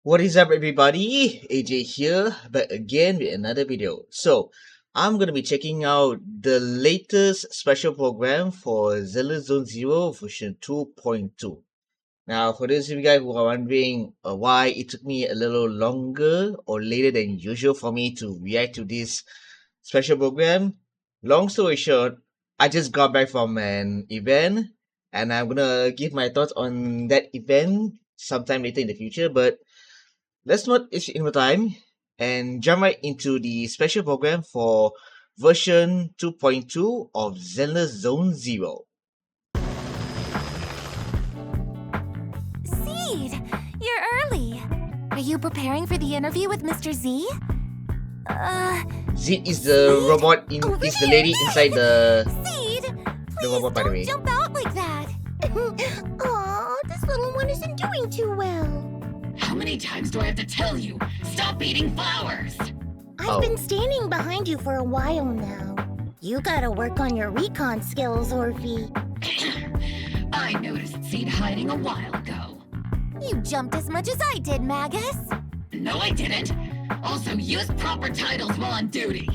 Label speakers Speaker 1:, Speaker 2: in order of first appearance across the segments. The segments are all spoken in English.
Speaker 1: What is up, everybody? AJ here, back again with another video. So, I'm gonna be checking out the latest special program for Zenless Zone Zero version 2.2. Now, for those of you guys who are wondering why it took me a little longer or later than usual for me to react to this special program, long story short, I just got back from an event and I'm gonna give my thoughts on that event sometime later in the future. But let's not waste any more time and jump right into the special program for version 2.2 of Zenless Zone Zero.
Speaker 2: Seed, you're early. Are you preparing for the interview with Mr. Z?
Speaker 1: Zed is the robot is the lady inside the
Speaker 2: Seed,
Speaker 1: the robot, by the way.
Speaker 2: don't jump out like that. Aw, this little one isn't doing too well.
Speaker 3: How many times do I have to tell you? Stop eating flowers!
Speaker 2: I've been standing behind you for a while now. You gotta work on your recon skills, Orphe.
Speaker 3: I noticed Seed hiding a while ago.
Speaker 2: You jumped as much as I did, Magus.
Speaker 3: No, I didn't. Also, use proper titles while on duty.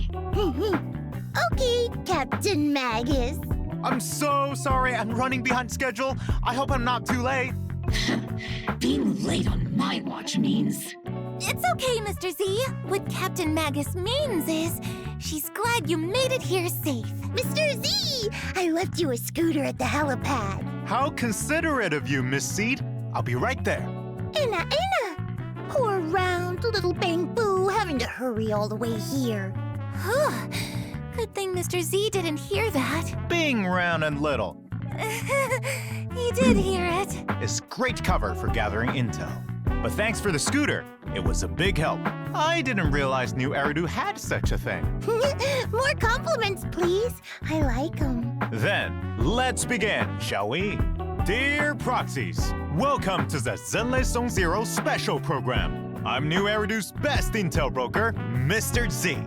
Speaker 2: Okay, Captain Magus.
Speaker 4: I'm so sorry, I'm running behind schedule. I hope I'm not too late.
Speaker 3: Being late on my watch means...
Speaker 2: It's okay, Mr. Z. What Captain Magus means is she's glad you made it here safe. Mr. Z, I left you a scooter at the helipad.
Speaker 4: How considerate of you, Miss Seed. I'll be right there.
Speaker 2: Inna. Poor round little Bang Boo having to hurry all the way here. Good thing Mr. Z didn't hear that.
Speaker 4: Being round and little
Speaker 2: He did hear it.
Speaker 4: is great cover for gathering intel. But thanks for the scooter. It was a big help. I didn't realize New Eridu had such a thing.
Speaker 2: More compliments, please. I like them.
Speaker 4: Then, let's begin, shall we? Dear Proxies, welcome to the Zenless Zone Zero special program. I'm New Eridu's best intel broker, Mr. Z.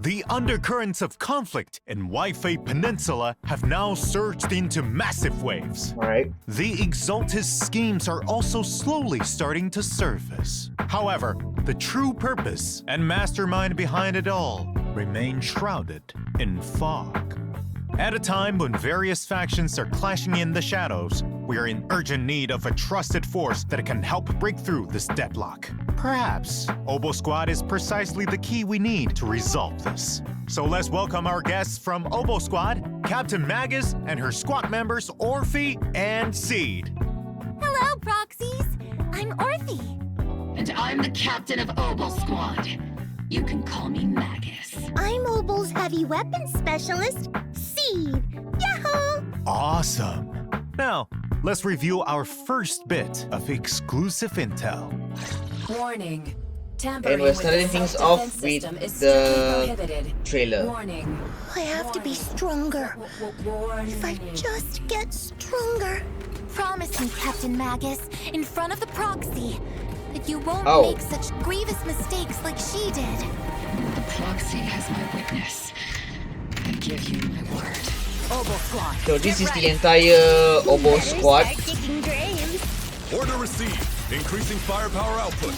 Speaker 4: The undercurrents of conflict in Wi-Fi Peninsula have now surged into massive waves.
Speaker 1: Alright.
Speaker 4: The Exaltus schemes are also slowly starting to surface. However, the true purpose and mastermind behind it all remain shrouded in fog. At a time when various factions are clashing in the shadows, we are in urgent need of a trusted force that can help break through this deadlock. Perhaps Obo Squad is precisely the key we need to resolve this. So let's welcome our guests from Obo Squad, Captain Magus and her squad members Orphe and Seed.
Speaker 2: Hello, Proxies. I'm Orphe.
Speaker 3: And I'm the captain of Obo Squad. You can call me Magus.
Speaker 2: I'm Obo's heavy weapons specialist, Seed. Yahoo!
Speaker 4: Awesome. Now, let's review our first bit of exclusive intel.
Speaker 5: Warning.
Speaker 1: And we're starting things off with the trailer.
Speaker 5: Warning.
Speaker 2: I have to be stronger. If I just get stronger. Promise me, Captain Magus, in front of the proxy, that you won't make such grievous mistakes like she did.
Speaker 3: The proxy has my witness. I give you my word.
Speaker 5: Obo Squad.
Speaker 1: So this is the entire Obo Squad.
Speaker 6: Order received. Increasing firepower output.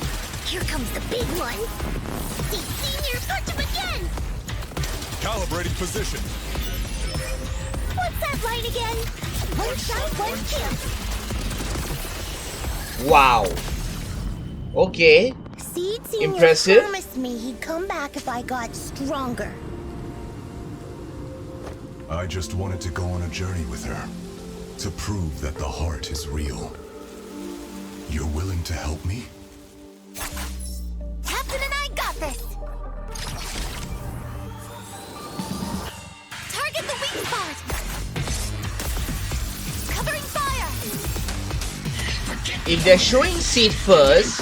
Speaker 2: Here comes the big one. Senior, got him again.
Speaker 6: Calibrating position.
Speaker 2: What's that line again? One shot, one kill.
Speaker 1: Wow. Okay.
Speaker 2: Seed Senior
Speaker 1: Impressive.
Speaker 2: promised me he'd come back if I got stronger.
Speaker 6: I just wanted to go on a journey with her. To prove that the heart is real. You're willing to help me?
Speaker 2: Captain and I got this. Target the weak spot. Covering fire.
Speaker 1: If they're showing Seed first,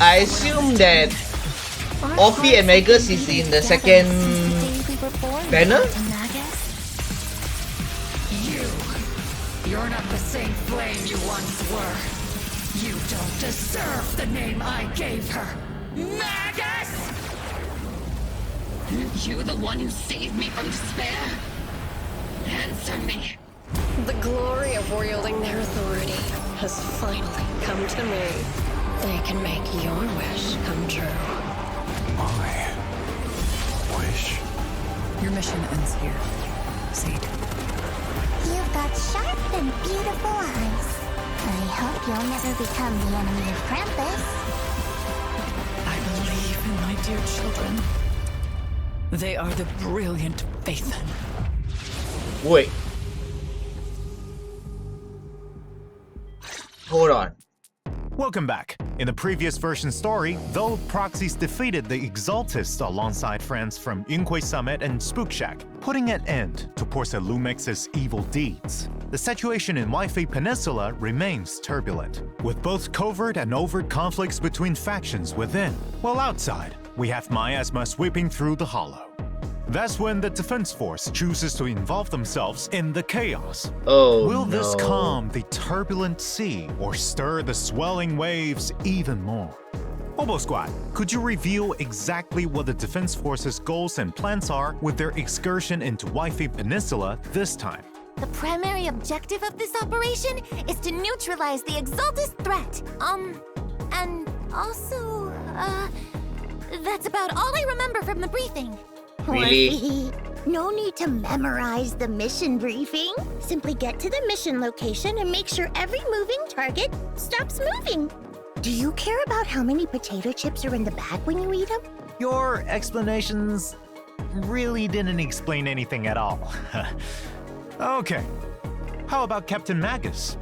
Speaker 1: I assume that Orphe and Magus is in the second banner?
Speaker 3: You're not the same flame you once were. You don't deserve the name I gave her. Magus! Aren't you the one who saved me from despair? Answer me.
Speaker 7: The glory of wielding their authority has finally come to me. They can make your wish come true.
Speaker 4: My wish?
Speaker 5: Your mission ends here. Seed.
Speaker 2: You've got sharp and beautiful eyes. I hope you'll never become the enemy of Krampus.
Speaker 5: I believe in my dear children. They are the brilliant Phaethon.
Speaker 1: Wait. Hold on.
Speaker 4: Welcome back. In the previous version story, though Proxies defeated the Exaltists alongside friends from Yunhui Summit and Spook Shack, putting an end to Portia Lumex's evil deeds, the situation in Wi-Fi Peninsula remains turbulent, with both covert and overt conflicts between factions within, while outside, we have Miasma sweeping through the hollow. That's when the Defense Force chooses to involve themselves in the chaos.
Speaker 1: Oh,
Speaker 4: Will this
Speaker 1: no.
Speaker 4: calm the turbulent sea or stir the swelling waves even more? Obo Squad, could you reveal exactly what the Defense Force's goals and plans are with their excursion into Wi-Fi Peninsula this time?
Speaker 2: The primary objective of this operation is to neutralize the Exaltist threat. And also, that's about all I remember from the briefing.
Speaker 1: Really?
Speaker 2: No need to memorize the mission briefing. Simply get to the mission location and make sure every moving target stops moving. Do you care about how many potato chips are in the bag when you eat them?
Speaker 4: Your explanations really didn't explain anything at all. Okay, how about Captain Magus?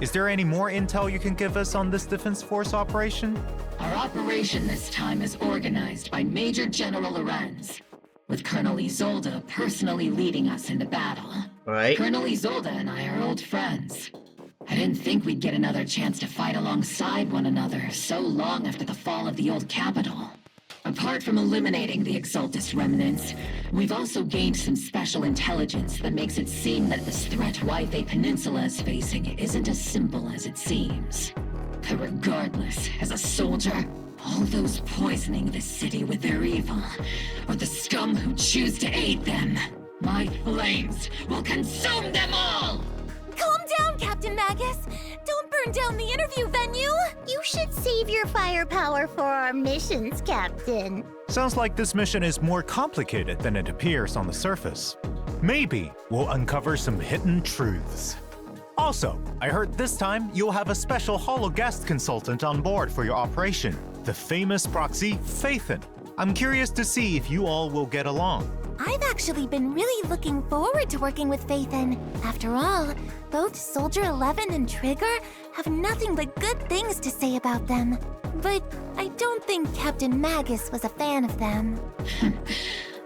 Speaker 4: Is there any more intel you can give us on this Defense Force operation?
Speaker 3: Our operation this time is organized by Major General Lorenz, with Colonel Isolde personally leading us into battle.
Speaker 1: Right.
Speaker 3: Colonel Isolde and I are old friends. I didn't think we'd get another chance to fight alongside one another so long after the fall of the old capital. Apart from eliminating the Exaltist remnants, we've also gained some special intelligence that makes it seem that this threat Wi-Fi Peninsula is facing isn't as simple as it seems. But regardless, as a soldier, all those poisoning this city with their evil, or the scum who choose to aid them, my flames will consume them all!
Speaker 2: Calm down, Captain Magus. Don't burn down the interview venue. You should save your firepower for our missions, Captain.
Speaker 4: Sounds like this mission is more complicated than it appears on the surface. Maybe we'll uncover some hidden truths. Also, I heard this time you'll have a special holo guest consultant on board for your operation, the famous proxy Phaethon. I'm curious to see if you all will get along.
Speaker 2: I've actually been really looking forward to working with Phaethon. After all, both Soldier 11 and Trigger have nothing but good things to say about them. But I don't think Captain Magus was a fan of them.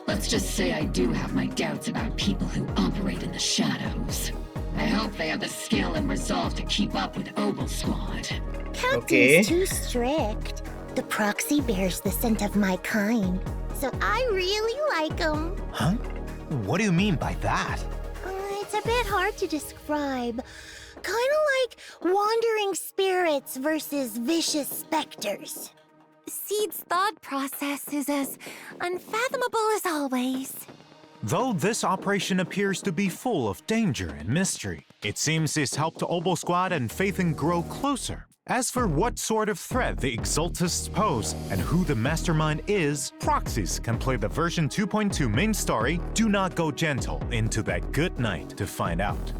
Speaker 3: Let's just say I do have my doubts about people who operate in the shadows. I hope they have the skill and resolve to keep up with Ogle Squad.
Speaker 2: Captain's
Speaker 1: Okay.
Speaker 2: too strict. The proxy bears the scent of my kind, so I really like him.
Speaker 4: Huh? What do you mean by that?
Speaker 2: It's a bit hard to describe. Kind of like wandering spirits versus vicious specters. Seed's thought process is as unfathomable as always.
Speaker 4: Though this operation appears to be full of danger and mystery, it seems it's helped Obo Squad and Phaethon grow closer. As for what sort of threat the Exaltists pose and who the mastermind is, Proxies can play the version 2.2 main story Do Not Go Gentle into that good night to find out.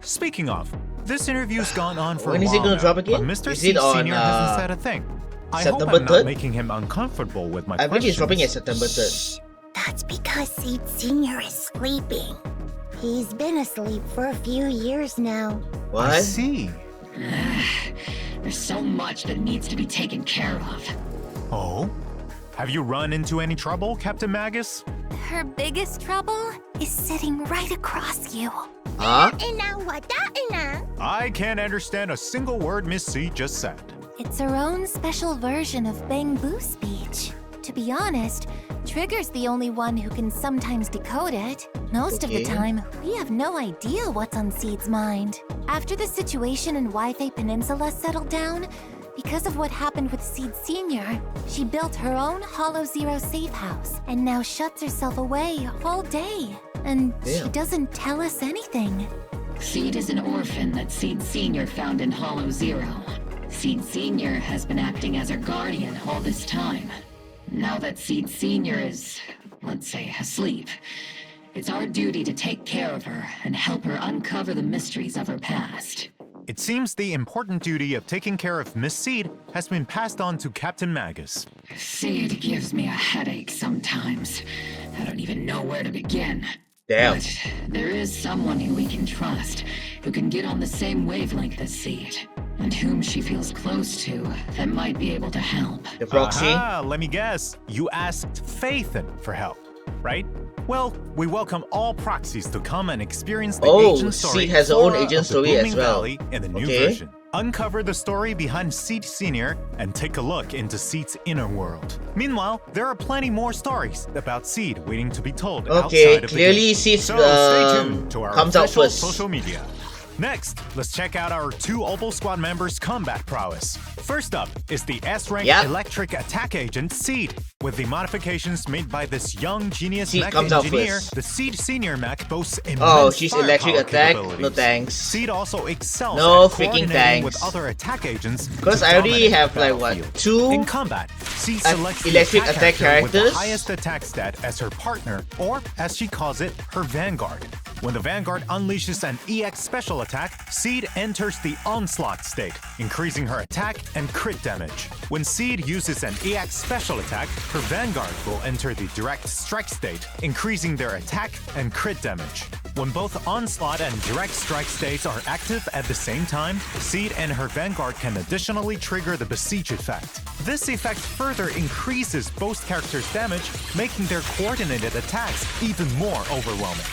Speaker 4: Speaking of, this interview's gone on for
Speaker 1: When
Speaker 4: a
Speaker 1: is
Speaker 4: while
Speaker 1: it gonna
Speaker 4: now,
Speaker 1: drop again?
Speaker 4: but Mr.
Speaker 1: Is
Speaker 4: C
Speaker 1: it on,
Speaker 4: Senior hasn't said a thing. I hope
Speaker 1: September
Speaker 4: I'm not
Speaker 1: 3rd?
Speaker 4: making him uncomfortable with my
Speaker 1: I think it's dropping at
Speaker 4: questions.
Speaker 1: September 3rd.
Speaker 2: That's because Seed Senior is sleeping. He's been asleep for a few years now.
Speaker 4: I
Speaker 1: What?
Speaker 4: see.
Speaker 3: There's so much that needs to be taken care of.
Speaker 4: Oh? Have you run into any trouble, Captain Magus?
Speaker 2: Her biggest trouble is sitting right across you.
Speaker 1: Huh?
Speaker 4: I can't understand a single word Miss C just said.
Speaker 2: It's her own special version of Bang Boo speech. To be honest, Trigger's the only one who can sometimes decode it. Most of the
Speaker 1: Okay.
Speaker 2: time, we have no idea what's on Seed's mind. After the situation in Wi-Fi Peninsula settled down, Because of what happened with Seed Senior, she built her own Hollow Zero safe house and now shuts herself away all day. And she doesn't tell us anything.
Speaker 3: Seed is an orphan that Seed Senior found in Hollow Zero. Seed Senior has been acting as her guardian all this time. Now that Seed Senior is, let's say, asleep, it's our duty to take care of her and help her uncover the mysteries of her past.
Speaker 4: It seems the important duty of taking care of Miss Seed has been passed on to Captain Magus.
Speaker 3: Seed gives me a headache sometimes. I don't even know where to begin.
Speaker 1: Damn.
Speaker 3: But there is someone who we can trust, who can get on the same wavelength as Seed, and whom she feels close to that might be able to help.
Speaker 1: The proxy?
Speaker 4: Let me guess. You asked Phaethon for help, right? Well, we welcome all proxies to come and experience the agent story.
Speaker 1: Seed has her own
Speaker 4: Flora
Speaker 1: agent
Speaker 4: of the
Speaker 1: story as
Speaker 4: Booming
Speaker 1: well.
Speaker 4: Valley in the new version. Uncover the story behind Seed Senior and take a look into Seed's inner world. Meanwhile, there are plenty more stories about Seed waiting to be told outside of
Speaker 1: clearly
Speaker 4: the game.
Speaker 1: Seed
Speaker 4: So stay tuned to our
Speaker 1: comes out
Speaker 4: official
Speaker 1: first.
Speaker 4: social media. Next, let's check out our two Opal Squad members' combat prowess. First up is the S-rank electric attack agent Seed. With the modifications made by this young genius mech engineer, the Seed Senior mech boasts immense
Speaker 1: she's
Speaker 4: firepower
Speaker 1: electric attack?
Speaker 4: capabilities.
Speaker 1: No thanks.
Speaker 4: Seed also excels
Speaker 1: No
Speaker 4: at
Speaker 1: freaking
Speaker 4: coordinating
Speaker 1: thanks.
Speaker 4: with other attack agents.
Speaker 1: Because
Speaker 4: to
Speaker 1: I already
Speaker 4: dominate
Speaker 1: have
Speaker 4: the
Speaker 1: like what,
Speaker 4: battlefield.
Speaker 1: 2
Speaker 4: In combat, Seed selects the
Speaker 1: electric
Speaker 4: attack
Speaker 1: attack
Speaker 4: actor with the
Speaker 1: characters?
Speaker 4: highest attack stat as her partner, or as she calls it, her Vanguard. When the Vanguard unleashes an EX special attack, Seed enters the Onslaught state, increasing her attack and crit damage. When Seed uses an EX special attack, her Vanguard will enter the Direct Strike state, increasing their attack and crit damage. When both Onslaught and Direct Strike states are active at the same time, Seed and her Vanguard can additionally trigger the Besiege effect. This effect further increases both characters' damage, making their coordinated attacks even more overwhelming.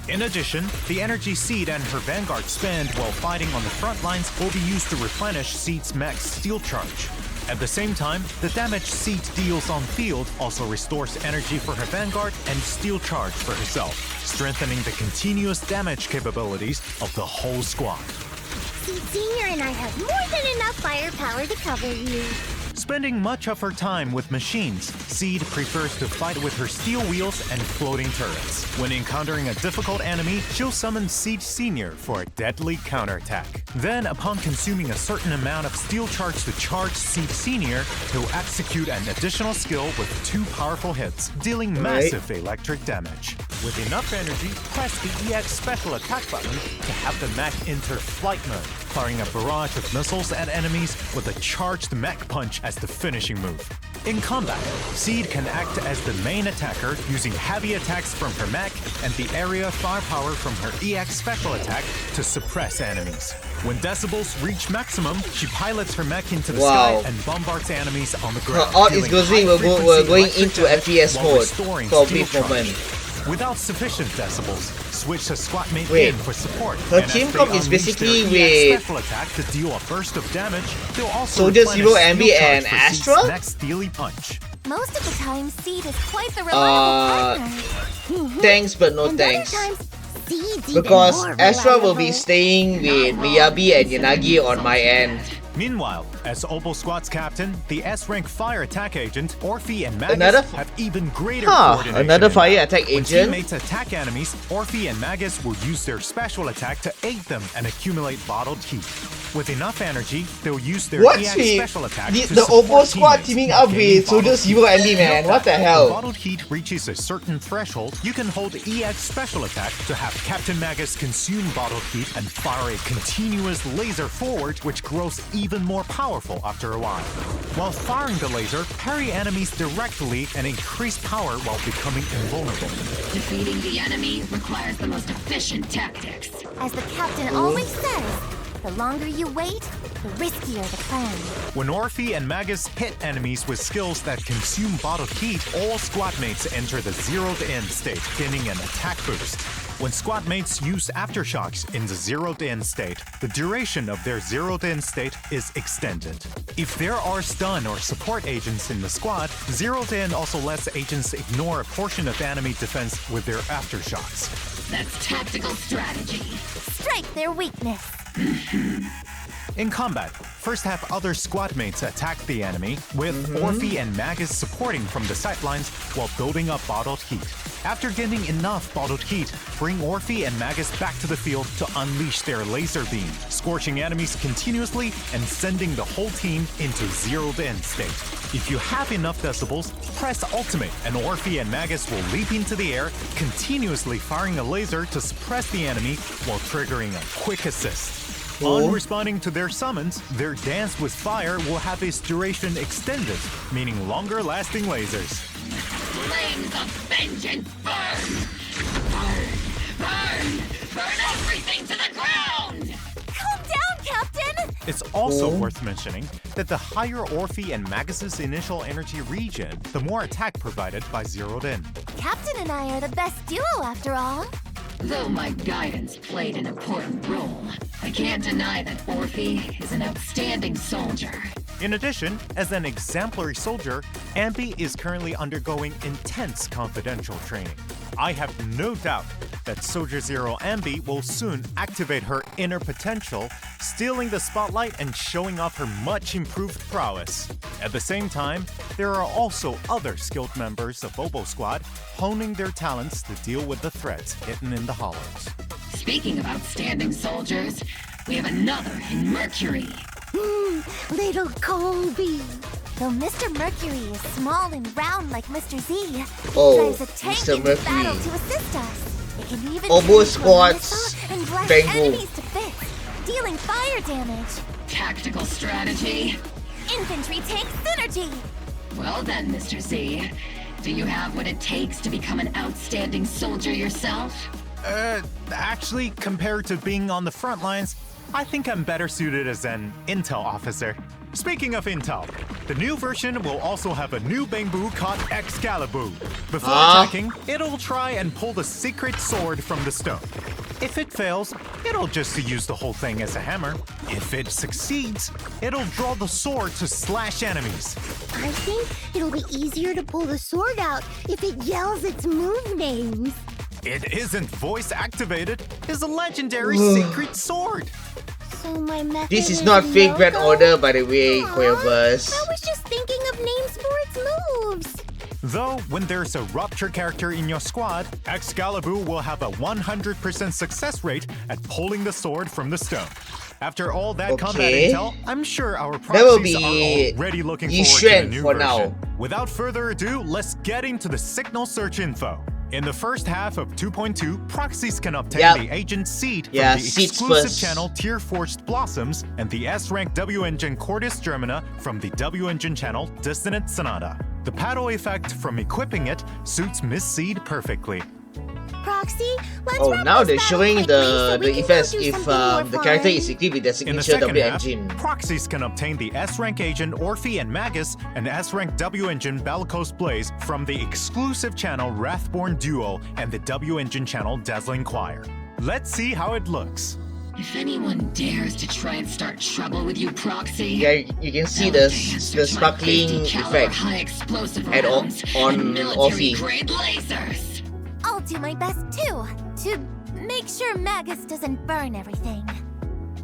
Speaker 4: In addition, the energy Seed and her Vanguard spend while fighting on the front lines will be used to replenish Seed's mech's steel charge. At the same time, the damage Seed deals on field also restores energy for her Vanguard and steel charge for herself, strengthening the continuous damage capabilities of the whole squad.
Speaker 2: Seed Senior and I have more than enough firepower to cover you.
Speaker 4: Spending much of her time with machines, Seed prefers to fight with her steel wheels and floating turrets. When encountering a difficult enemy, she'll summon Seed Senior for a deadly counterattack. Then, upon consuming a certain amount of steel charge to charge Seed Senior, he'll execute an additional skill with 2 powerful hits, dealing massive electric damage. With enough energy, press the EX special attack button to have the mech enter flight mode, firing a barrage of missiles at enemies with a charged mech punch as the finishing move. In combat, Seed can act as the main attacker using heavy attacks from her mech and the area firepower from her EX special attack to suppress enemies. When decibels reach maximum, she pilots her mech into the sky and bombards enemies on the ground.
Speaker 1: Her art is we're going into FPS mode for a brief moment.
Speaker 4: Without sufficient decibels, switch to squad mate
Speaker 1: Wait,
Speaker 4: in for support.
Speaker 1: her
Speaker 4: and
Speaker 1: team
Speaker 4: as they
Speaker 1: comp is
Speaker 4: unleash
Speaker 1: basically
Speaker 4: their EX
Speaker 1: with
Speaker 4: special attack to deal a burst of damage, they'll also
Speaker 1: Soldier
Speaker 4: replenish
Speaker 1: Zero,
Speaker 4: steel
Speaker 1: Ambi,
Speaker 4: charge
Speaker 1: and
Speaker 4: for Seed's
Speaker 1: Astra?
Speaker 4: next steely punch.
Speaker 2: Most of the time, Seed is quite the reliable partner.
Speaker 1: Thanks, but no
Speaker 2: And
Speaker 1: thanks.
Speaker 2: other times, Seed's even
Speaker 1: Because
Speaker 2: more
Speaker 1: Astra will be
Speaker 2: reliable.
Speaker 1: staying with Miyabi and Yanagi on my end.
Speaker 4: Meanwhile, as Opal Squad's captain, the S-rank fire attack agent, Orphe and Magus
Speaker 1: Another
Speaker 4: have even greater coordination.
Speaker 1: another
Speaker 4: in
Speaker 1: fire
Speaker 4: battle.
Speaker 1: attack
Speaker 4: When
Speaker 1: agent?
Speaker 4: teammates attack enemies, Orphe and Magus will use their special attack to aid them and accumulate bottled heat. With enough energy, they'll use their
Speaker 1: What's
Speaker 4: EX
Speaker 1: with
Speaker 4: special attack
Speaker 1: the
Speaker 4: to support
Speaker 1: Opal Squad
Speaker 4: teammates
Speaker 1: teaming
Speaker 4: by
Speaker 1: up
Speaker 4: gaining
Speaker 1: with Soldier
Speaker 4: bottled
Speaker 1: Zero
Speaker 4: heat.
Speaker 1: Ambi, man? What the
Speaker 4: When
Speaker 1: hell?
Speaker 4: bottled heat reaches a certain threshold, you can hold EX special attack to have Captain Magus consume bottled heat and fire a continuous laser forward, which grows even more powerful after a while. While firing the laser, parry enemies directly and increase power while becoming invulnerable.
Speaker 3: Defeating the enemy requires the most efficient tactics.
Speaker 2: As the captain always says, the longer you wait, the riskier the plan.
Speaker 4: When Orphe and Magus hit enemies with skills that consume bottled heat, all squad mates enter the zeroed in state, gaining an attack boost. When squad mates use aftershocks in the zeroed in state, the duration of their zeroed in state is extended. If there are stun or support agents in the squad, zeroed in also lets agents ignore a portion of enemy defense with their aftershocks.
Speaker 3: That's tactical strategy.
Speaker 2: Strike their weakness.
Speaker 4: In combat, first have other squad mates attack the enemy, with Orphe and Magus supporting from the sidelines while building up bottled heat. After getting enough bottled heat, bring Orphe and Magus back to the field to unleash their laser beam, scorching enemies continuously and sending the whole team into zeroed-in state. If you have enough decibels, press ultimate and Orphe and Magus will leap into the air, continuously firing a laser to suppress the enemy while triggering a quick assist. On responding to their summons, their dance with fire will have its duration extended, meaning longer-lasting lasers.
Speaker 3: Flames of vengeance burn! Burn! Burn! Burn everything to the ground!
Speaker 2: Calm down, Captain!
Speaker 4: It's also worth mentioning that the higher Orphe and Magus' initial energy regen, the more attack provided by Zeroed In.
Speaker 2: Captain and I are the best duo after all.
Speaker 3: Though my guidance played an important role, I can't deny that Orphe is an outstanding soldier.
Speaker 4: In addition, as an exemplary soldier, Ambi is currently undergoing intense confidential training. I have no doubt that Soldier Zero Ambi will soon activate her inner potential, stealing the spotlight and showing off her much improved prowess. At the same time, there are also other skilled members of Obo Squad honing their talents to deal with the threats hidden in the hollows.
Speaker 3: Speaking of outstanding soldiers, we have another in Mercury.
Speaker 2: Little Colby. Though Mr. Mercury is small and round like Mr. Z, he drives a tank
Speaker 1: Mr.
Speaker 2: into
Speaker 1: Mercury.
Speaker 2: battle to assist us. It can even
Speaker 1: Obo
Speaker 2: turn into a
Speaker 1: Squad's
Speaker 2: missile and blast
Speaker 1: Bango.
Speaker 2: enemies to bits, dealing fire damage.
Speaker 3: Tactical strategy.
Speaker 2: Infantry tank synergy.
Speaker 3: Well then, Mr. Z, do you have what it takes to become an outstanding soldier yourself?
Speaker 4: Actually, compared to being on the front lines, I think I'm better suited as an intel officer. Speaking of intel, the new version will also have a new Bangbu called Excalibur. Before attacking, it'll try and pull the secret sword from the stone. If it fails, it'll just use the whole thing as a hammer. If it succeeds, it'll draw the sword to slash enemies.
Speaker 8: I think it'll be easier to pull the sword out if it yells its move names.
Speaker 4: It isn't voice activated. It's a legendary secret sword.
Speaker 8: So my method
Speaker 1: This is not fake Grand
Speaker 8: no-go?
Speaker 1: Order, by the way,
Speaker 8: Aw,
Speaker 1: Quavers.
Speaker 8: I was just thinking of names for its moves.
Speaker 4: Though, when there's a Rupture character in your squad, Excalibur will have a 100% success rate at pulling the sword from the stone. After all that combat
Speaker 1: Okay.
Speaker 4: intel, I'm sure our
Speaker 1: That will
Speaker 4: proxies
Speaker 1: be
Speaker 4: are already looking
Speaker 1: Yi
Speaker 4: forward to the
Speaker 1: Xuan
Speaker 4: new
Speaker 1: for
Speaker 4: version.
Speaker 1: now.
Speaker 4: Without further ado, let's get into the signal search info. In the first half of 2.2, proxies can obtain
Speaker 1: Yep.
Speaker 4: the Agent Seed from
Speaker 1: Yeah,
Speaker 4: the
Speaker 1: seeds
Speaker 4: exclusive
Speaker 1: first.
Speaker 4: channel Tier Forged Blossoms and the S-Rank W-Engine Cordis Germina from the W-Engine channel Dissonant Sonata. The paddle effect from equipping it suits Miss Seed perfectly.
Speaker 8: Proxy, let's
Speaker 1: Oh,
Speaker 8: wrap
Speaker 1: now
Speaker 8: this
Speaker 1: they're
Speaker 8: battle
Speaker 1: showing
Speaker 8: quickly so
Speaker 1: the
Speaker 8: we can go
Speaker 1: effects
Speaker 8: do
Speaker 1: if
Speaker 8: something more
Speaker 1: the character
Speaker 8: fun.
Speaker 1: is equipped with the
Speaker 4: In the
Speaker 1: signature
Speaker 4: second
Speaker 1: W
Speaker 4: half,
Speaker 1: engine.
Speaker 4: proxies can obtain the S-Rank Agent Orphe and Magus and S-Rank W-Engine Bellicose Blaze from the exclusive channel Wrathborn Duo and the W-Engine channel Dazzling Choir. Let's see how it looks.
Speaker 3: If anyone dares to try and start trouble with you, Proxy,
Speaker 1: Yeah, you can see the sparkling effect
Speaker 3: high explosive
Speaker 1: and
Speaker 3: rounds
Speaker 1: on
Speaker 3: and military
Speaker 1: Orphe.
Speaker 3: grade lasers.
Speaker 2: I'll do my best too, to make sure Magus doesn't burn everything.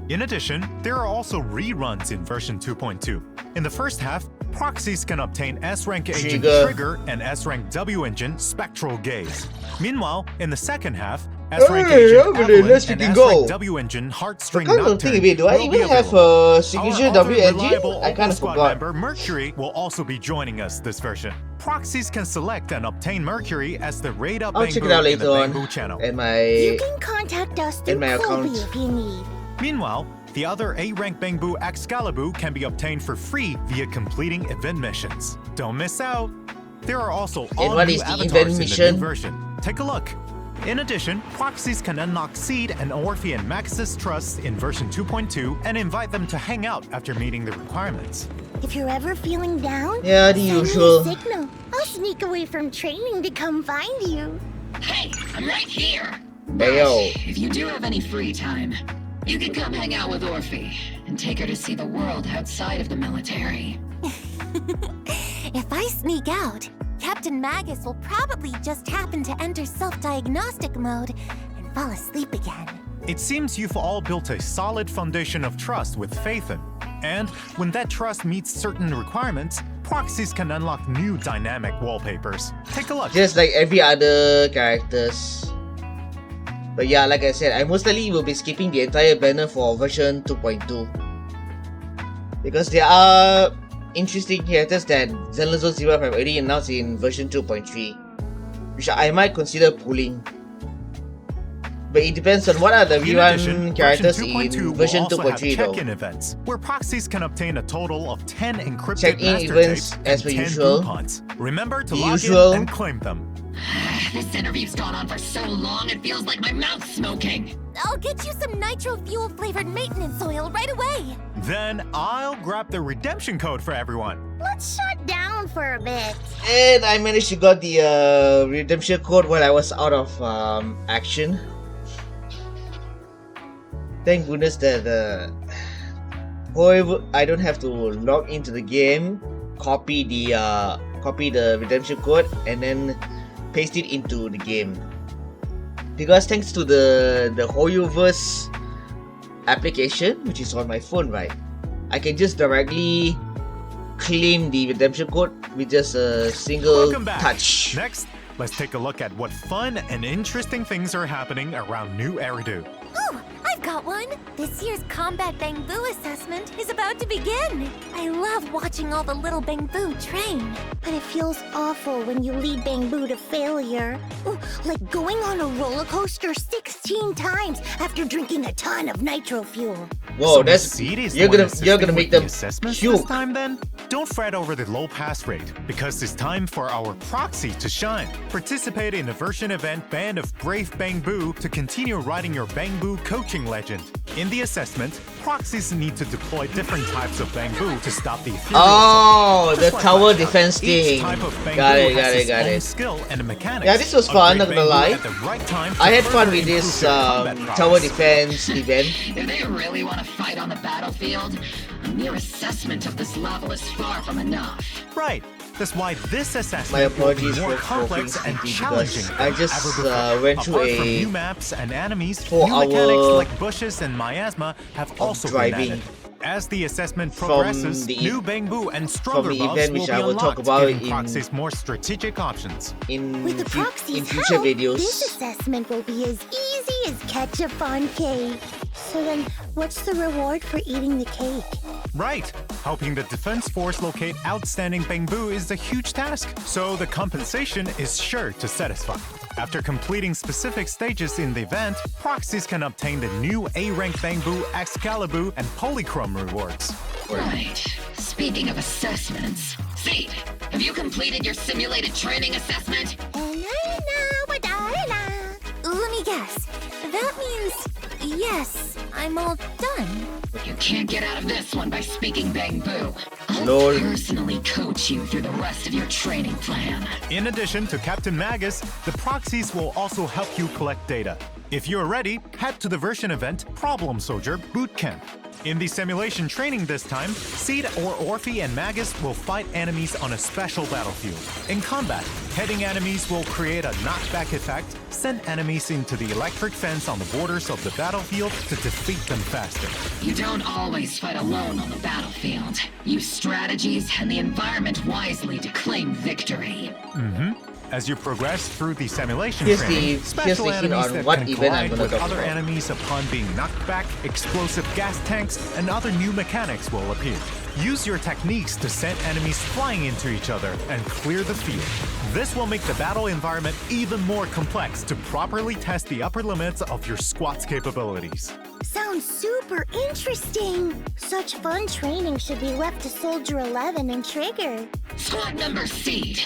Speaker 4: In addition, there are also reruns in version 2.2. In the first half, proxies can obtain S-Rank Agent Trigger and S-Rank W-Engine Spectral Gaze. Meanwhile, in the second half, S-Rank
Speaker 1: Hey,
Speaker 4: Agent
Speaker 1: okay,
Speaker 4: Evelyn
Speaker 1: let's
Speaker 4: and
Speaker 1: freaking
Speaker 4: S-Rank
Speaker 1: go.
Speaker 4: W-Engine
Speaker 1: I
Speaker 4: Heartstring
Speaker 1: can't
Speaker 4: Nocturne
Speaker 1: think of it. Do I
Speaker 4: will be
Speaker 1: even have
Speaker 4: available.
Speaker 1: a signature
Speaker 4: Our
Speaker 1: W
Speaker 4: other
Speaker 1: engine?
Speaker 4: reliable
Speaker 1: I kind
Speaker 4: Obo
Speaker 1: of
Speaker 4: Squad
Speaker 1: forgot.
Speaker 4: member Mercury will also be joining us this version. Proxies can select and obtain Mercury as the Raid Up
Speaker 1: I'll
Speaker 4: Bangbu
Speaker 1: check it out
Speaker 4: in the
Speaker 1: later on.
Speaker 4: Bangbu channel.
Speaker 1: And
Speaker 8: You
Speaker 1: my
Speaker 8: can contact us
Speaker 1: in
Speaker 8: through
Speaker 1: my
Speaker 8: Colby
Speaker 1: account.
Speaker 8: if you need.
Speaker 4: Meanwhile, the other A-Rank Bangbu Excalibur can be obtained for free via completing event missions. Don't miss out! There are also all
Speaker 1: what
Speaker 4: new
Speaker 1: is the
Speaker 4: avatars
Speaker 1: event
Speaker 4: in the
Speaker 1: mission?
Speaker 4: new version. Take a look. In addition, proxies can unlock Seed and Orphe and Magus' Trust in version 2.2 and invite them to hang out after meeting the requirements.
Speaker 8: If you're ever feeling down,
Speaker 1: Yeah, the
Speaker 8: send
Speaker 1: usual.
Speaker 8: me a signal. I'll sneak away from training to come find you.
Speaker 3: Hey, I'm right here.
Speaker 1: Hey, yo.
Speaker 3: If you do have any free time, you can come hang out with Orphe and take her to see the world outside of the military.
Speaker 2: If I sneak out, Captain Magus will probably just happen to enter self-diagnostic mode and fall asleep again.
Speaker 4: It seems you've all built a solid foundation of trust with Phaethon. And when that trust meets certain requirements, proxies can unlock new dynamic wallpapers. Take a look.
Speaker 1: Just like every other characters. But yeah, like I said, I most likely will be skipping the entire banner for version 2.2. Because there are interesting characters that Zenless Zone Zero have already announced in version 2.3, which I might consider pulling. But it depends on what are the rerun characters in version 2.3 though.
Speaker 4: Check-in events, where proxies can obtain a total of 10 encrypted
Speaker 1: Check-in
Speaker 4: master
Speaker 1: events
Speaker 4: tapes
Speaker 1: as
Speaker 4: and
Speaker 1: per
Speaker 4: 10
Speaker 1: usual.
Speaker 4: coupons. Remember to
Speaker 1: The
Speaker 4: log
Speaker 1: usual.
Speaker 4: in and claim them.
Speaker 3: This interview's gone on for so long, it feels like my mouth's smoking.
Speaker 2: I'll get you some nitro fuel flavored maintenance oil right away.
Speaker 4: Then I'll grab the redemption code for everyone.
Speaker 8: Let's shut down for a bit.
Speaker 1: And I managed to got the redemption code while I was out of action. Thank goodness that however I don't have to log into the game, copy the redemption code, and then paste it into the game. Because thanks to the HoYoverse application, which is on my phone, right, I can just directly claim the redemption code with just a single
Speaker 4: Welcome back.
Speaker 1: touch.
Speaker 4: Next, let's take a look at what fun and interesting things are happening around New Eridu.
Speaker 2: Ooh, I've got one. This year's Combat Bangbu assessment is about to begin. I love watching all the little Bangbu train.
Speaker 8: But it feels awful when you lead Bangbu to failure. Ooh, like going on a roller coaster 16 times after drinking a ton of nitro fuel.
Speaker 1: Whoa,
Speaker 4: So
Speaker 1: that's
Speaker 4: Seed is
Speaker 1: you're
Speaker 4: the one
Speaker 1: gonna
Speaker 4: assisting
Speaker 1: make
Speaker 4: with
Speaker 1: them
Speaker 4: the assessments
Speaker 1: puke.
Speaker 4: this time then? Don't fret over the low pass rate, because it's time for our proxy to shine. Participate in the version event Band of Brave Bangbu to continue riding your Bangbu coaching legend. In the assessment, proxies need to deploy different types of Bangbu to stop the ethereal
Speaker 1: Oh,
Speaker 4: assault.
Speaker 1: the
Speaker 4: Just like
Speaker 1: tower
Speaker 4: Blackout,
Speaker 1: defense
Speaker 4: each
Speaker 1: thing.
Speaker 4: type of Bangbu
Speaker 1: Got it,
Speaker 4: has its
Speaker 1: got
Speaker 4: own
Speaker 1: it.
Speaker 4: skill and mechanics.
Speaker 1: Yeah, this was fun, not
Speaker 4: Upgrade
Speaker 1: gonna
Speaker 4: Bangbu
Speaker 1: lie.
Speaker 4: at the right time to
Speaker 1: I had fun
Speaker 4: further
Speaker 1: with this
Speaker 4: improve your combat
Speaker 1: tower
Speaker 4: prowess.
Speaker 1: defense event.
Speaker 3: If they really want to fight on the battlefield, a mere assessment of this level is far from enough.
Speaker 4: Right. That's why this
Speaker 1: My
Speaker 4: assessment will be
Speaker 1: apologies
Speaker 4: more
Speaker 1: for
Speaker 4: complex
Speaker 1: talking
Speaker 4: and
Speaker 1: CP
Speaker 4: challenging
Speaker 1: because I
Speaker 4: than
Speaker 1: just
Speaker 4: ever before.
Speaker 1: went through
Speaker 4: Apart from
Speaker 1: a
Speaker 4: new maps and enemies,
Speaker 1: 4
Speaker 4: new mechanics
Speaker 1: hour
Speaker 4: like bushes and miasma have also been
Speaker 1: driving
Speaker 4: added. As the assessment
Speaker 1: from
Speaker 4: progresses,
Speaker 1: the
Speaker 4: new Bangbu and stronger
Speaker 1: the
Speaker 4: buffs
Speaker 1: event
Speaker 4: will
Speaker 1: which
Speaker 4: be
Speaker 1: I will talk
Speaker 4: unlocked,
Speaker 1: about
Speaker 4: giving
Speaker 1: in-
Speaker 4: proxies more strategic options.
Speaker 1: in
Speaker 8: With the
Speaker 1: fu-
Speaker 8: proxy's
Speaker 1: in future
Speaker 8: help,
Speaker 1: videos.
Speaker 8: this assessment will be as easy as ketchup on cake. So then, what's the reward for eating the cake?
Speaker 4: Right. Helping the defense force locate outstanding Bangbu is a huge task, so the compensation is sure to satisfy. After completing specific stages in the event, proxies can obtain the new A-rank Bangbu, Excalibur, and Polychrome rewards.
Speaker 3: Right. Speaking of assessments, Seed, have you completed your simulated training assessment?
Speaker 2: Let me guess. That means yes, I'm all done.
Speaker 3: You can't get out of this one by speaking Bangbu. I'll
Speaker 1: Lol.
Speaker 3: personally coach you through the rest of your training plan.
Speaker 4: In addition to Captain Magus, the proxies will also help you collect data. If you're ready, head to the version event Problem Soldier Bootcamp. In the simulation training this time, Seed or Orphe and Magus will fight enemies on a special battlefield. In combat, hitting enemies will create a knockback effect, send enemies into the electric fence on the borders of the battlefield to defeat them faster.
Speaker 3: You don't always fight alone on the battlefield. Use strategies and the environment wisely to claim victory.
Speaker 4: As you progress through the simulation
Speaker 1: Here's
Speaker 4: training,
Speaker 1: the
Speaker 4: special
Speaker 1: hint
Speaker 4: enemies
Speaker 1: on
Speaker 4: that
Speaker 1: what
Speaker 4: can
Speaker 1: event I'm
Speaker 4: collide
Speaker 1: gonna
Speaker 4: with
Speaker 1: talk
Speaker 4: other
Speaker 1: about.
Speaker 4: enemies upon being knocked back, explosive gas tanks, and other new mechanics will appear. Use your techniques to send enemies flying into each other and clear the field. This will make the battle environment even more complex to properly test the upper limits of your squad's capabilities.
Speaker 8: Sounds super interesting. Such fun training should be left to Soldier 11 and Trigger.
Speaker 3: Squad member Seed,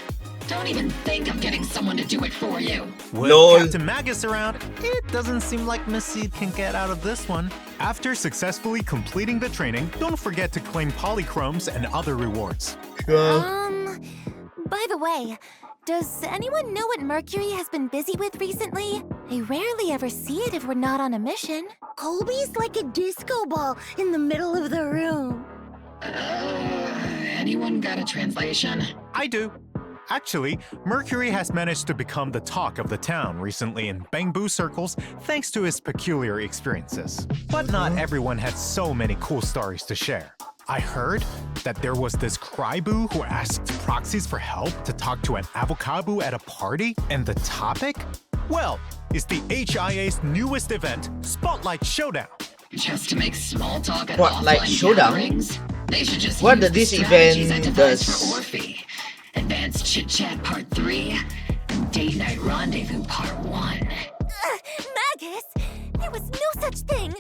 Speaker 3: don't even think of getting someone to do it for you.
Speaker 4: With
Speaker 1: Lol.
Speaker 4: Captain Magus around, it doesn't seem like Miss Seed can get out of this one. After successfully completing the training, don't forget to claim polychromes and other rewards.
Speaker 2: By the way, does anyone know what Mercury has been busy with recently? I rarely ever see it if we're not on a mission.
Speaker 8: Colby's like a disco ball in the middle of the room.
Speaker 3: Anyone got a translation?
Speaker 4: I do. Actually, Mercury has managed to become the talk of the town recently in Bangbu circles thanks to his peculiar experiences. But not everyone had so many cool stories to share. I heard that there was this cryboo who asked proxies for help to talk to an avocado at a party, and the topic? Well, it's the HIA's newest event, Spotlight Showdown.
Speaker 3: Just to make small talk at
Speaker 1: Spotlight
Speaker 3: offline
Speaker 1: Showdown?
Speaker 3: gatherings? They should just
Speaker 1: What
Speaker 3: use
Speaker 1: does this
Speaker 3: the strategies
Speaker 1: event
Speaker 3: I
Speaker 1: does?
Speaker 3: devised for Orphe. Advanced Chit Chat Part 3 and Date Night Rendezvous Part 1.
Speaker 2: Magus, there was no such thing.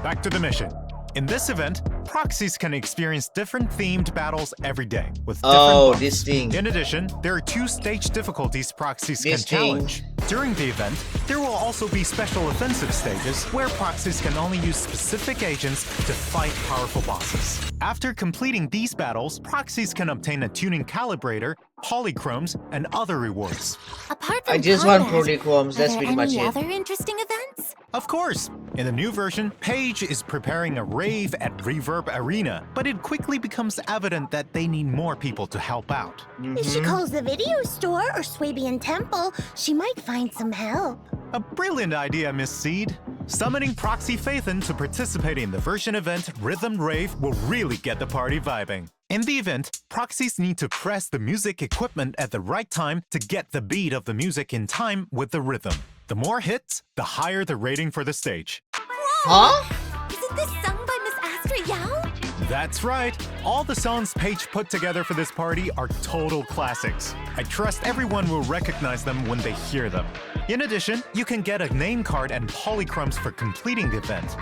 Speaker 4: Back to the mission. In this event, proxies can experience different themed battles every day with different buffs.
Speaker 1: This thing.
Speaker 4: In addition, there are 2 stage difficulties proxies
Speaker 1: This
Speaker 4: can
Speaker 1: thing.
Speaker 4: challenge. During the event, there will also be special offensive stages where proxies can only use specific agents to fight powerful bosses. After completing these battles, proxies can obtain a tuning calibrator, polychromes, and other rewards.
Speaker 2: Apart from
Speaker 1: I just want
Speaker 2: combat,
Speaker 1: polychromes, that's
Speaker 2: are
Speaker 1: pretty
Speaker 2: there
Speaker 1: much
Speaker 2: any
Speaker 1: it.
Speaker 2: other interesting events?
Speaker 4: Of course! In the new version, Paige is preparing a rave at Reverb Arena, but it quickly becomes evident that they need more people to help out.
Speaker 8: If she calls the video store or Swabian Temple, she might find some help.
Speaker 4: A brilliant idea, Miss Seed. Summoning Proxy Phaethon to participate in the version event Rhythm Rave will really get the party vibing. In the event, proxies need to press the music equipment at the right time to get the beat of the music in time with the rhythm. The more hits, the higher the rating for the stage.
Speaker 1: Huh?
Speaker 2: Isn't this sung by Miss Astra Yao?
Speaker 4: That's right! All the songs Paige put together for this party are total classics. I trust everyone will recognize them when they hear them. In addition, you can get a name card and polychromes for completing the event.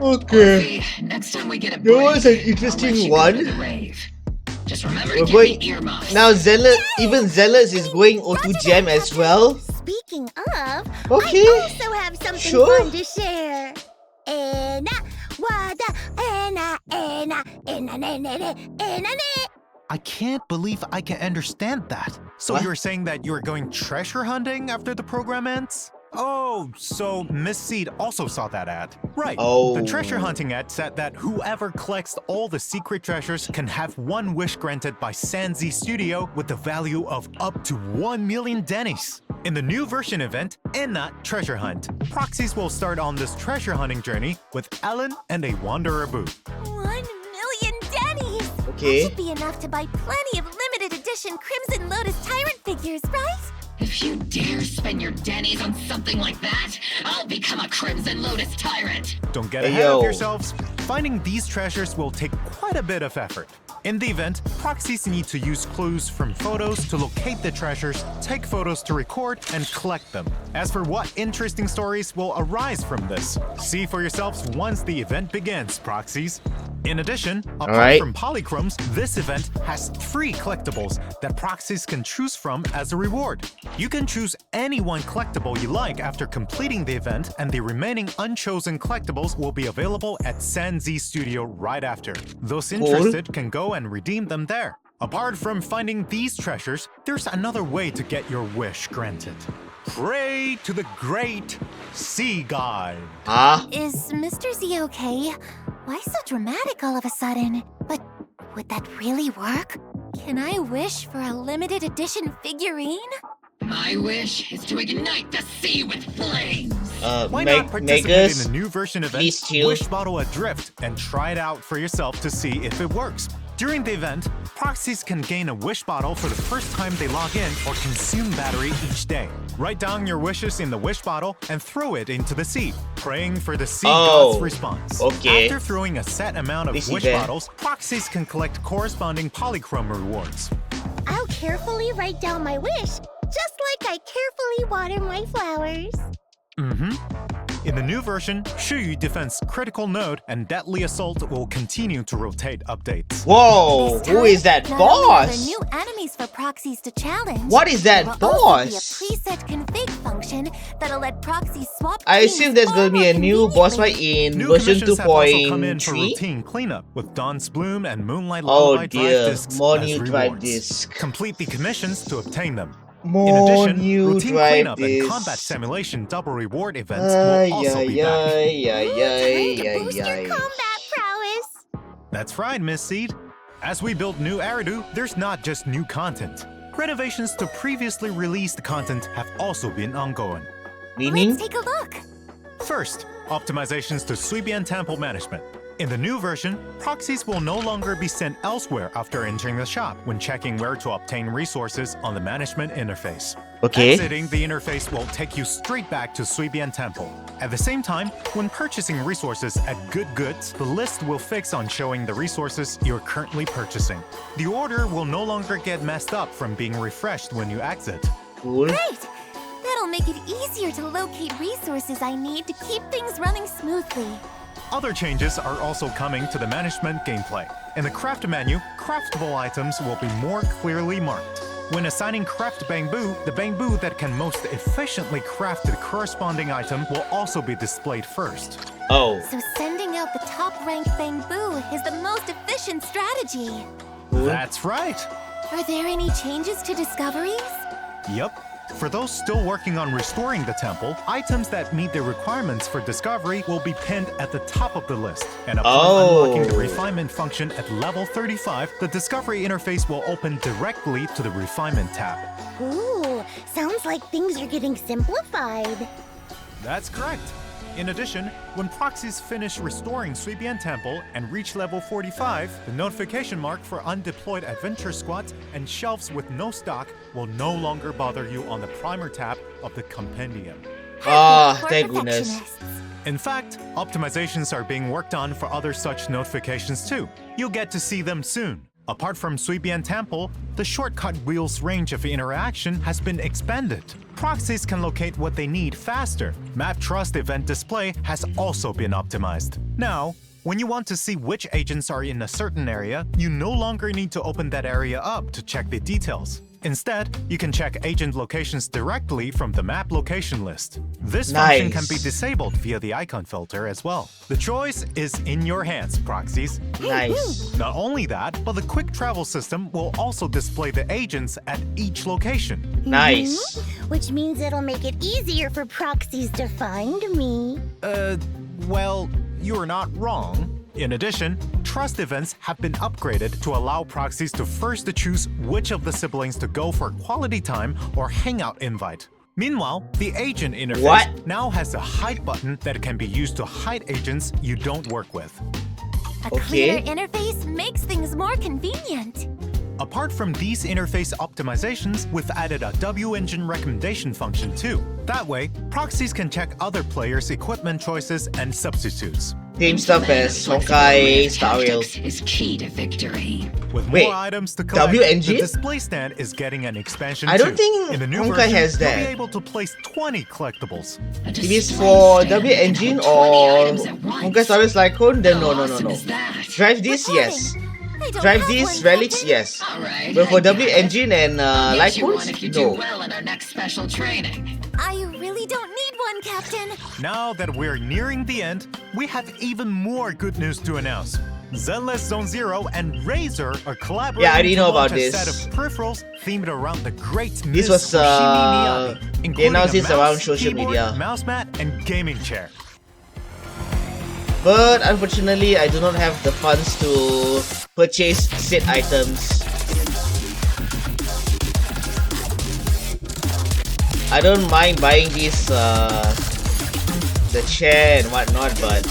Speaker 1: Okay.
Speaker 3: Orphe, next time we get a
Speaker 1: That
Speaker 3: break,
Speaker 1: was an
Speaker 3: I'll let
Speaker 1: interesting
Speaker 3: you go
Speaker 1: one.
Speaker 3: to the rave. Just remember
Speaker 1: We're
Speaker 3: to
Speaker 1: going
Speaker 3: get the earmuffs.
Speaker 1: now. Zenless, even Zenless is going O2 Jam as well.
Speaker 8: Speaking of,
Speaker 1: Okay.
Speaker 8: I also have something
Speaker 1: Sure.
Speaker 8: fun to share.
Speaker 4: I can't believe I can understand that. So
Speaker 1: What?
Speaker 4: you're saying that you're going treasure hunting after the program ends? Oh, so Miss Seed also saw that ad. Right.
Speaker 1: Oh.
Speaker 4: The treasure hunting ad said that whoever collects all the secret treasures can have one wish granted by Sanzi Studio with the value of up to 1 million Dennies. In the new version event, Enna Treasure Hunt, proxies will start on this treasure hunting journey with Ellen and a Wanderer Boo.
Speaker 2: 1 million Dennies!
Speaker 1: Okay.
Speaker 2: That should be enough to buy plenty of limited edition Crimson Lotus Tyrant figures, right?
Speaker 3: If you dare spend your Dennies on something like that, I'll become a Crimson Lotus Tyrant.
Speaker 4: Don't get
Speaker 1: Hey,
Speaker 4: ahead
Speaker 1: yo.
Speaker 4: of yourselves. Finding these treasures will take quite a bit of effort. In the event, proxies need to use clues from photos to locate the treasures, take photos to record, and collect them. As for what interesting stories will arise from this, see for yourselves once the event begins, proxies. In addition, apart
Speaker 1: Alright.
Speaker 4: from polychromes, this event has 3 collectibles that proxies can choose from as a reward. You can choose any one collectible you like after completing the event, and the remaining unchosen collectibles will be available at Sanzi Studio right after. Those interested can go and redeem them there. Apart from finding these treasures, there's another way to get your wish granted. Pray to the great Sea God.
Speaker 1: Huh?
Speaker 2: Is Mr. Z okay? Why so dramatic all of a sudden? But would that really work? Can I wish for a limited edition figurine?
Speaker 3: My wish is to ignite the sea with flames.
Speaker 4: Why not participate
Speaker 1: Megas,
Speaker 4: in the new version event,
Speaker 1: please chill.
Speaker 4: Wish Bottle Adrift, and try it out for yourself to see if it works. During the event, proxies can gain a wish bottle for the first time they log in or consume battery each day. Write down your wishes in the wish bottle and throw it into the sea, praying for the sea god's response.
Speaker 1: Okay.
Speaker 4: After throwing a set amount of
Speaker 1: This
Speaker 4: wish
Speaker 1: event.
Speaker 4: bottles, proxies can collect corresponding polychrome rewards.
Speaker 8: I'll carefully write down my wish, just like I carefully water my flowers.
Speaker 4: In the new version, Shuyu Defense Critical Node and Deadly Assault will continue to rotate updates.
Speaker 1: Whoa,
Speaker 2: This
Speaker 1: who
Speaker 2: time,
Speaker 1: is that
Speaker 2: not only are there
Speaker 1: boss?
Speaker 2: new enemies for proxies to challenge.
Speaker 1: What is that
Speaker 2: there will also be a
Speaker 1: boss?
Speaker 2: preset config function that'll let proxies swap.
Speaker 1: I
Speaker 2: teams
Speaker 1: assume there's
Speaker 2: far
Speaker 1: gonna be
Speaker 2: more
Speaker 1: a new boss fight
Speaker 2: conveniently.
Speaker 1: in
Speaker 4: New
Speaker 1: version
Speaker 4: commissions have also come in for
Speaker 1: 2.3.
Speaker 4: routine cleanup, with Dawn's Bloom and Moonlight
Speaker 1: Oh
Speaker 4: Lullaby
Speaker 1: dear,
Speaker 4: drive discs
Speaker 1: more
Speaker 4: as
Speaker 1: new
Speaker 4: rewards.
Speaker 1: drive discs.
Speaker 4: Complete the commissions to obtain them. In
Speaker 1: More
Speaker 4: addition,
Speaker 1: new
Speaker 4: routine
Speaker 1: drive
Speaker 4: cleanup and
Speaker 1: discs.
Speaker 4: combat simulation double reward events will also be back.
Speaker 8: Time to boost your combat prowess.
Speaker 4: That's right, Miss Seed. As we build new Eridu, there's not just new content. Renovations to previously released content have also been ongoing.
Speaker 1: Meaning?
Speaker 2: Let's take a look.
Speaker 4: First, optimizations to Swibian Temple management. In the new version, proxies will no longer be sent elsewhere after entering the shop when checking where to obtain resources on the management interface.
Speaker 1: Okay.
Speaker 4: Exiting the interface will take you straight back to Suibian Temple. At the same time, when purchasing resources at Good Goods, the list will fix on showing the resources you're currently purchasing. The order will no longer get messed up from being refreshed when you exit.
Speaker 1: Cool.
Speaker 2: Great! That'll make it easier to locate resources I need to keep things running smoothly.
Speaker 4: Other changes are also coming to the management gameplay. In the craft menu, craftable items will be more clearly marked. When assigning craft bamboo, the bamboo that can most efficiently craft the corresponding item will also be displayed first.
Speaker 1: Oh.
Speaker 2: So sending out the top-ranked bamboo is the most efficient strategy.
Speaker 4: That's right.
Speaker 2: Are there any changes to discoveries?
Speaker 4: Yep. For those still working on restoring the temple, items that meet the requirements for discovery will be pinned at the top of the list. And upon unlocking the refinement function at level 35, the discovery interface will open directly to the refinement tab.
Speaker 8: Ooh, sounds like things are getting simplified.
Speaker 4: That's correct. In addition, when proxies finish restoring Suibian Temple and reach level 45, the notification mark for undeployed adventure squads and shelves with no stock will no longer bother you on the primer tab of the compendium.
Speaker 1: Ah, thank goodness.
Speaker 4: In fact, optimizations are being worked on for other such notifications too. You'll get to see them soon. Apart from Suibian Temple, the shortcut wheel's range of interaction has been expanded. Proxies can locate what they need faster. Map Trust event display has also been optimized. Now, when you want to see which agents are in a certain area, you no longer need to open that area up to check the details. Instead, you can check agent locations directly from the map location list. This function can be disabled via the icon filter as well. The choice is in your hands, proxies.
Speaker 1: Nice.
Speaker 4: Not only that, but the quick travel system will also display the agents at each location.
Speaker 1: Nice.
Speaker 8: Which means it'll make it easier for proxies to find me.
Speaker 4: Well, you're not wrong. In addition, trust events have been upgraded to allow proxies to first choose which of the siblings to go for quality time or hangout invite. Meanwhile, the agent interface now has a hide button that can be used to hide agents you don't work with.
Speaker 2: A cleaner interface makes things more convenient.
Speaker 4: Apart from these interface optimizations, we've added a W-Engine recommendation function too. That way, proxies can check other players' equipment choices and substitutes.
Speaker 1: Same stuff as Honkai Star Rail.
Speaker 3: Is key to victory.
Speaker 4: With more items to collect,
Speaker 1: W-Engine?
Speaker 4: the display stand is getting an expansion
Speaker 1: I don't
Speaker 4: too.
Speaker 1: think
Speaker 4: In the new
Speaker 1: Honkai
Speaker 4: version,
Speaker 1: has that.
Speaker 4: you'll be able to place 20 collectibles.
Speaker 1: It is for W-Engine or Honkai Star Rail Lycon? Then no. Drive this, yes. Drive these relics, yes.
Speaker 3: Right,
Speaker 1: but for W-Engine and Lycons,
Speaker 3: if you
Speaker 1: no.
Speaker 3: do well in our next special training.
Speaker 2: I really don't need one, Captain.
Speaker 4: Now that we're nearing the end, we have even more good news to announce. Zenless Zone Zero and Razer are collaborating
Speaker 1: Yeah, I didn't know
Speaker 4: to launch
Speaker 1: about
Speaker 4: a
Speaker 1: this.
Speaker 4: set of peripherals themed around the great
Speaker 1: This
Speaker 4: Miss
Speaker 1: was,
Speaker 4: Fushimi Miyabi,
Speaker 1: they
Speaker 4: including
Speaker 1: announced
Speaker 4: a
Speaker 1: this around
Speaker 4: mouse,
Speaker 1: social
Speaker 4: keyboard,
Speaker 1: media.
Speaker 4: mouse mat, and gaming chair.
Speaker 1: But unfortunately, I do not have the funds to purchase said items. I don't mind buying this, the chair and whatnot, but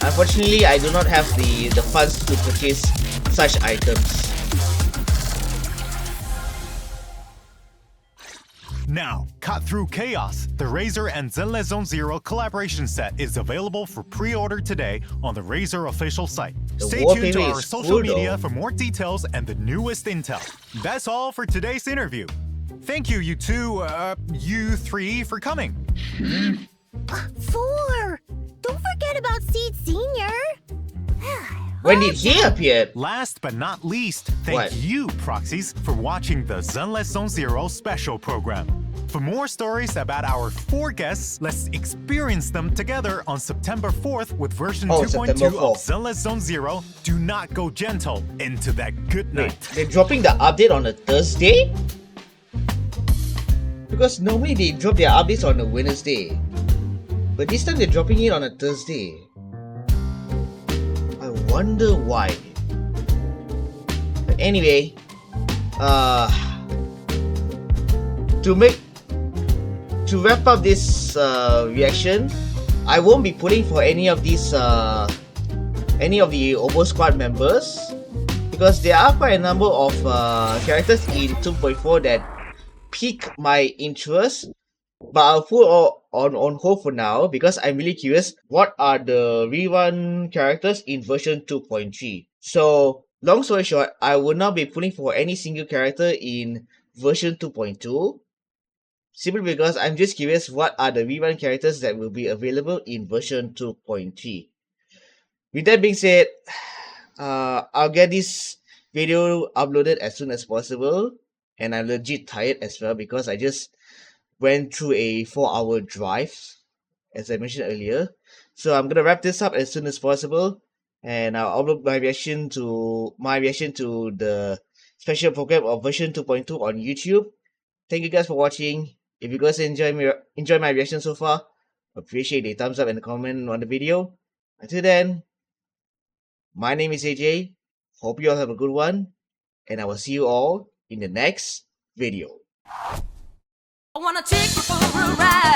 Speaker 1: unfortunately, I do not have the funds to purchase such items.
Speaker 4: Now, cut through chaos. The Razer and Zenless Zone Zero collaboration set is available for pre-order today on the Razer official site.
Speaker 1: The
Speaker 4: Stay tuned
Speaker 1: wallpaper
Speaker 4: to our
Speaker 1: is
Speaker 4: social
Speaker 1: cool,
Speaker 4: media
Speaker 1: though.
Speaker 4: for more details and the newest intel. That's all for today's interview. Thank you, you three, for coming.
Speaker 8: 4! Don't forget about Seed Senior.
Speaker 1: When did he appear?
Speaker 4: Last but not least, thank
Speaker 1: What?
Speaker 4: you, Proxies, for watching the Zenless Zone Zero special program. For more stories about our 4 guests, let's experience them together on September 4th with version 2.2
Speaker 1: September
Speaker 4: of
Speaker 1: 4th.
Speaker 4: Zenless Zone Zero. Do not go gentle into that good night.
Speaker 1: They're dropping the update on a Thursday? Because normally they drop their updates on a Wednesday. But this time they're dropping it on a Thursday. I wonder why. But anyway, to wrap up this reaction, I won't be pulling for any of these any of the Obo Squad members, because there are quite a number of characters in 2.4 that pique my interest, but I'll put on hold for now because I'm really curious what are the rerun characters in version 2.3. So, long story short, I will not be pulling for any single character in version 2.2, simply because I'm just curious what are the rerun characters that will be available in version 2.3. With that being said, I'll get this video uploaded as soon as possible, and I'm legit tired as well because I just went through a 4-hour drive, as I mentioned earlier. So I'm gonna wrap this up as soon as possible, and I'll upload my reaction to the special program of version 2.2 on YouTube. Thank you guys for watching. If you guys enjoy my reaction so far, appreciate a thumbs up and a comment on the video. Until then, my name is AJ. Hope you all have a good one, and I will see you all in the next video.
Speaker 2: I wanna take you for a ride.